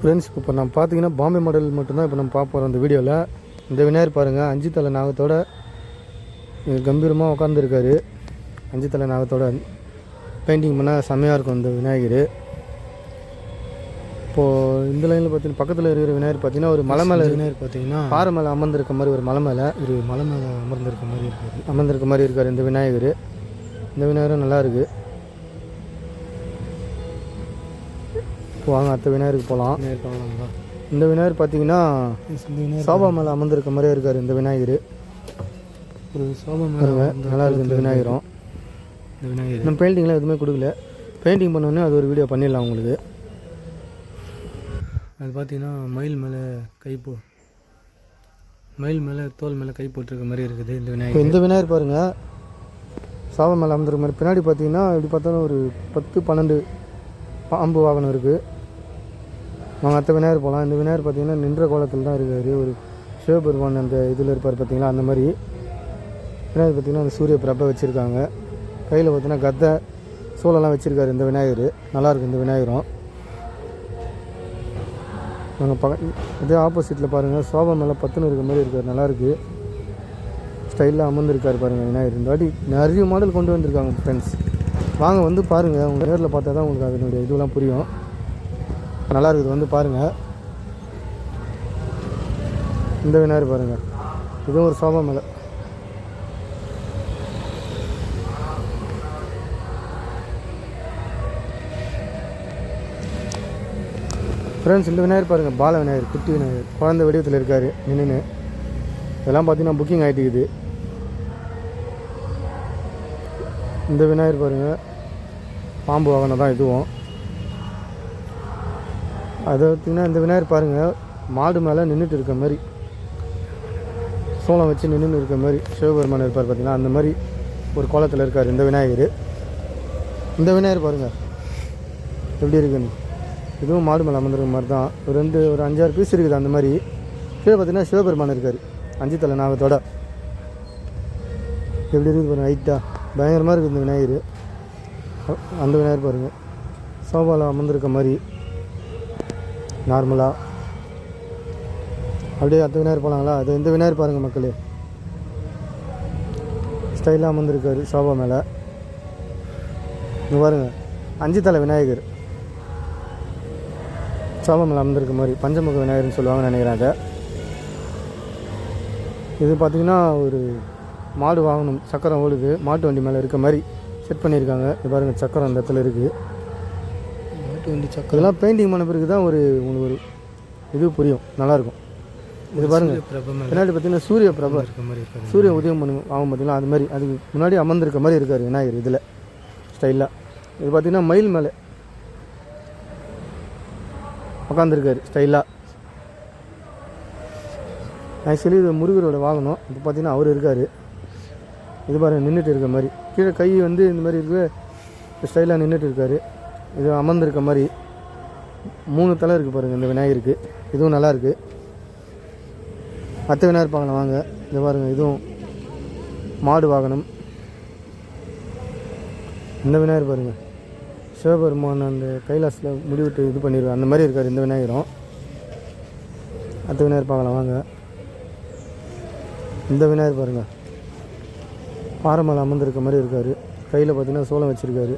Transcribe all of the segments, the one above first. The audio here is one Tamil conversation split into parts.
ஃப்ரெண்ட்ஸ், இப்போ நம்ம பார்த்தீங்கன்னா பாம்பே மாடல் மட்டும்தான் இப்போ நம்ம பார்க்க போகிறோம் இந்த வீடியோவில். இந்த விநாயகர் பாருங்கள், 5 தலை நாகத்தோட கம்பீரமாக உட்காந்துருக்காரு. 5 தலை நாகத்தோட பெயிண்டிங் பண்ணால் செம்மையாக இருக்கும் இந்த விநாயகர். இப்போது இந்த லைனில் பார்த்தீங்கன்னா பக்கத்தில் இருக்கிற விநாயகர் பார்த்தீங்கன்னா ஒரு மலை மேலே விநாயகர் பார்த்தீங்கன்னா பாறை மேலே அமர்ந்திருக்க மாதிரி, ஒரு மலை மேலே அமர்ந்திருக்க மாதிரி இருக்கார் இந்த விநாயகர். இந்த விநாயகரும் நல்லா இருக்குது. வாங்க அடுத்த விநாயகருக்கு போகலாம். இந்த விநாயகர் பார்த்தீங்கன்னா சோபா மேலே அமர்ந்திருக்க மாதிரியே இருக்கார் இந்த விநாயகர். ஒரு சோபா மேலே நல்லா இருக்குது இந்த விநாயகரும். இந்த விநாயகர் நம்ம பெயிண்டிங்லாம் எதுவுமே கொடுக்கல. பெயிண்டிங் பண்ணோன்னே அது ஒரு வீடியோ பண்ணிடலாம் உங்களுக்கு. அது பார்த்தீங்கன்னா மயில் மேலே தோல் மேலே கை போட்டிருக்க மாதிரி இருக்குது இந்த விநாயகர். இந்த விநாயகர் பாருங்கள், சோபா மேலே அமர்ந்திருக்க மாதிரி. பின்னாடி பார்த்தீங்கன்னா இப்படி பார்த்தாலும் ஒரு 10-12 பாம்பு வாகனம் இருக்குது. நாங்கள் அடுத்த விநாயகர் போகலாம். இந்த விநாயகர் பார்த்திங்கன்னா நின்ற கோலத்தில் தான் இருக்கார். ஒரு சிவபெருமான் அந்த இதில் இருப்பார் பார்த்திங்களா, அந்த மாதிரி விநாயகர் பார்த்திங்கன்னா அந்த சூரிய பிரபை வச்சுருக்காங்க. கையில் பார்த்திங்கன்னா கத்தை சூழலாம் வச்சுருக்காரு இந்த விநாயகர். நல்லாயிருக்கு இந்த விநாயகரும். நாங்கள் இதே ஆப்போசிட்டில் பாருங்கள், சோபா மேலே 10 இருக்க மாதிரி இருக்கார். நல்லாயிருக்கு, ஸ்டைலாக அமர்ந்துருக்கார் பாருங்கள் விநாயகர். இந்த வாட்டி நிறைய மாடல் கொண்டு வந்திருக்காங்க ஃப்ரெண்ட்ஸ். வாங்க வந்து பாருங்கள், உங்கள் நேரில் பார்த்தா தான் உங்களுக்கு அதனுடைய இதெல்லாம் புரியும். நல்லா இருக்குது, வந்து பாருங்கள். இந்த விநாயகர் பாருங்கள், இதுவும் ஒரு சோபா மேலே. ஃப்ரெண்ட்ஸ், இந்த விநாயகர் பாருங்கள், பால விநாயகர், குட்டி விநாயகர், குழந்தை வடிவத்தில் இருக்கார் நின்று. இதெல்லாம் பார்த்தீங்கன்னா புக்கிங் ஆகிட்டுக்குது. இந்த விநாயகர் பாருங்கள், பாம்பு வாகனம் தான் இதுவும். அது பார்த்திங்கன்னா இந்த விநாயகர் பாருங்கள், மாடு மேலே நின்றுட்டு இருக்க மாதிரி, சோளம் வச்சு நின்று இருக்க மாதிரி சிவபெருமான் இருப்பார் பார்த்திங்கன்னா, அந்த மாதிரி ஒரு கோலத்தில் இருக்கார் இந்த விநாயகர். இந்த விநாயகர் பாருங்கள் எப்படி இருக்குன்னு. இதுவும் மாடு மேலே அமர்ந்துருக்க மாதிரி தான். ஒரு 5-6 பீஸ் இருக்குது அந்த மாதிரி. கீழே பார்த்திங்கன்னா சிவபெருமான் இருக்கார் 5 தலை நாகத்தோட. எப்படி இருக்குது பாருங்கள், ஹைட்டாக பயங்கரமாக இருக்குது இந்த விநாயகர். அந்த விநாயகர் பாருங்கள், சோபாவில் அமர்ந்திருக்க மாதிரி நார்மலாக. அப்படியே அடுத்த விநாயகர் போகலாங்களா? அது இந்த விநாயகர் பாருங்கள் மக்களே, ஸ்டைலாக அமர்ந்திருக்காரு சோபா மேலே. இங்கே பாருங்கள், 5 தலை விநாயகர் சோபா மேலே அமர்ந்திருக்க மாதிரி. பஞ்சமுக விநாயகர்னு சொல்லுவாங்கன்னு நினைக்கிறாங்க. இது பார்த்திங்கன்னா ஒரு மாடு வாங்கணும், சக்கரம் ஓடுது, மாட்டு வண்டி மேலே இருக்க மாதிரி செட் பண்ணியிருக்காங்க. இது பாருங்கள், சக்கரம் அந்த இடத்துல இருக்குது, மாட்டு வண்டி சக்கரம். இதெல்லாம் பெயிண்டிங் பண்ண பிறகு தான் உங்களுக்கு ஒரு இது புரியும், நல்லாயிருக்கும். இது பாருங்கள், பின்னாடி பார்த்திங்கன்னா சூரிய பிரபை இருக்க மாதிரி, சூரிய உதயம் ஆகும் பார்த்திங்களா, அது மாதிரி அதுக்கு முன்னாடி அமர்ந்திருக்க மாதிரி இருக்கார் விநாயகர் இதில் ஸ்டைலாக. இது பார்த்திங்கன்னா மயில் மேலே உட்காந்துருக்காரு ஸ்டைலாக. ஆக்சுவலி இது முருகரோட வாகனம். இப்போ பார்த்திங்கன்னா அவர் இருக்கார். இது பாருங்கள், நின்றுட்டு இருக்க மாதிரி. கீழே கை வந்து இந்த மாதிரி இருக்கு, ஸ்டைலாக நின்றுட்டு இருக்கார். இது அமர்ந்திருக்க மாதிரி 3 தலை இருக்குது பாருங்கள் இந்த விநாயகருக்கு. இதுவும் நல்லாயிருக்கு. அடுத்த விநாயகர் பார்க்கலாம் வாங்க. இது பாருங்கள், இதுவும் மாடு வாகனம். இந்த விநாயகர் பாருங்கள், சிவபெருமான் அந்த கைலாசில் முடிவிட்டு இது பண்ணிடுவார் அந்த மாதிரி இருக்கார் இந்த விநாயகரும். அடுத்த விநாயகர் பார்க்கலாம் வாங்க. இந்த விநாயகர் பாருங்கள், பாறை மேலே அமர்ந்திருக்க மாதிரி இருக்கார். கையில் பார்த்திங்கன்னா சோளம் வச்சுருக்காரு.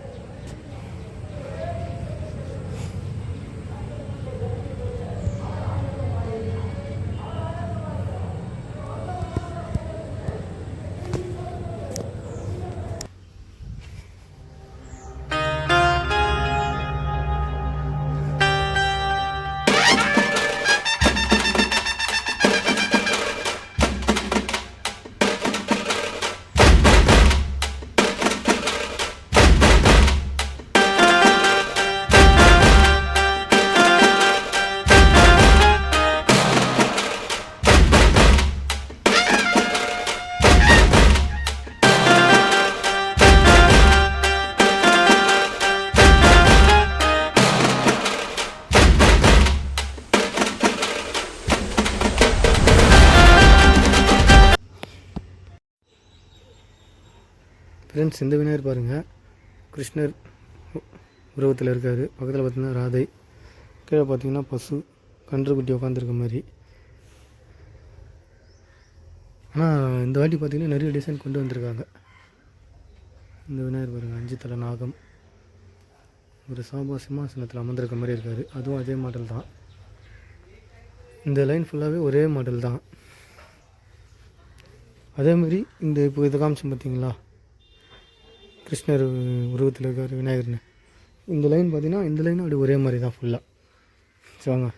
ஃப்ரெண்ட்ஸ், இந்த விநாயகர் பாருங்கள், கிருஷ்ணர் உருவத்தில் இருக்கார். பக்கத்தில் பார்த்திங்கன்னா ராதை, கீழே பார்த்திங்கன்னா பசு. கன்றுக்குட்டி உட்காந்துருக்க மாதிரி. ஆனால் இந்த வாட்டி பார்த்திங்கன்னா நிறைய டிசைன் கொண்டு வந்திருக்காங்க. இந்த விநாயகர் பாருங்கள், 5 தலை நாகம், ஒரு சிம்மாசனத்தில் அமர்ந்திருக்க மாதிரி இருக்கார். அதுவும் அதே மாடல் தான். இந்த லைன் ஃபுல்லாகவே ஒரே மாடல் தான். அதேமாதிரி இந்த இப்போ இதை காமிச்சோம் பார்த்தீங்களா, கிருஷ்ணர் உருவத்தில் இருக்கார் விநாயகர்னு. இந்த லைன் பார்த்திங்கன்னா இந்த லைனும் அப்படி ஒரே மாதிரி தான் ஃபுல்லாக. சரி வாங்க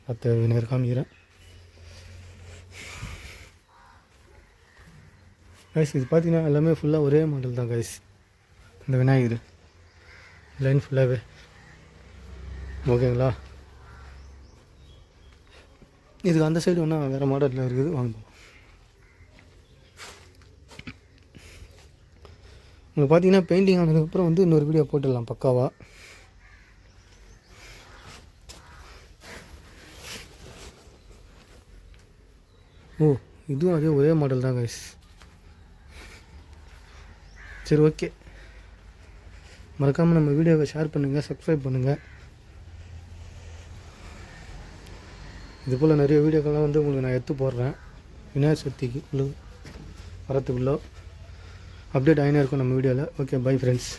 அடுத்த விநாயகர் காமிக்கிறேன். கைஸ் இது பார்த்திங்கன்னா எல்லாமே ஃபுல்லாக ஒரே மாடல் தான் கைஸ். இந்த விநாயகர் லைன் ஃபுல்லாகவே ஓகேங்களா. இதுக்கு அந்த சைடு ஒன்றா வேறு மாடலில் இருக்குது, வாங்குவோம். உங்களுக்கு பார்த்தீங்கன்னா பெயிண்டிங் ஆனதுக்கப்புறம் வந்து இன்னொரு வீடியோ போட்டுடலாம் பக்காவாக. ஓ இதுவும் அதே ஒரே மாடல் தான் கைஸ். சரி ஓகே, மறக்காமல் நம்ம வீடியோவை ஷேர் பண்ணுங்கள், சப்ஸ்கிரைப் பண்ணுங்கள். இதுபோல் நிறைய வீடியோக்கள்லாம் வந்து உங்களுக்கு நான் எடுத்து போடுறேன். விநாயகர் சதுர்த்திக்கு வரத்துக்குள்ளே அப்டேட் ஆகினே இருக்கும் நம்ம வீடியோவில். Okay, bye friends.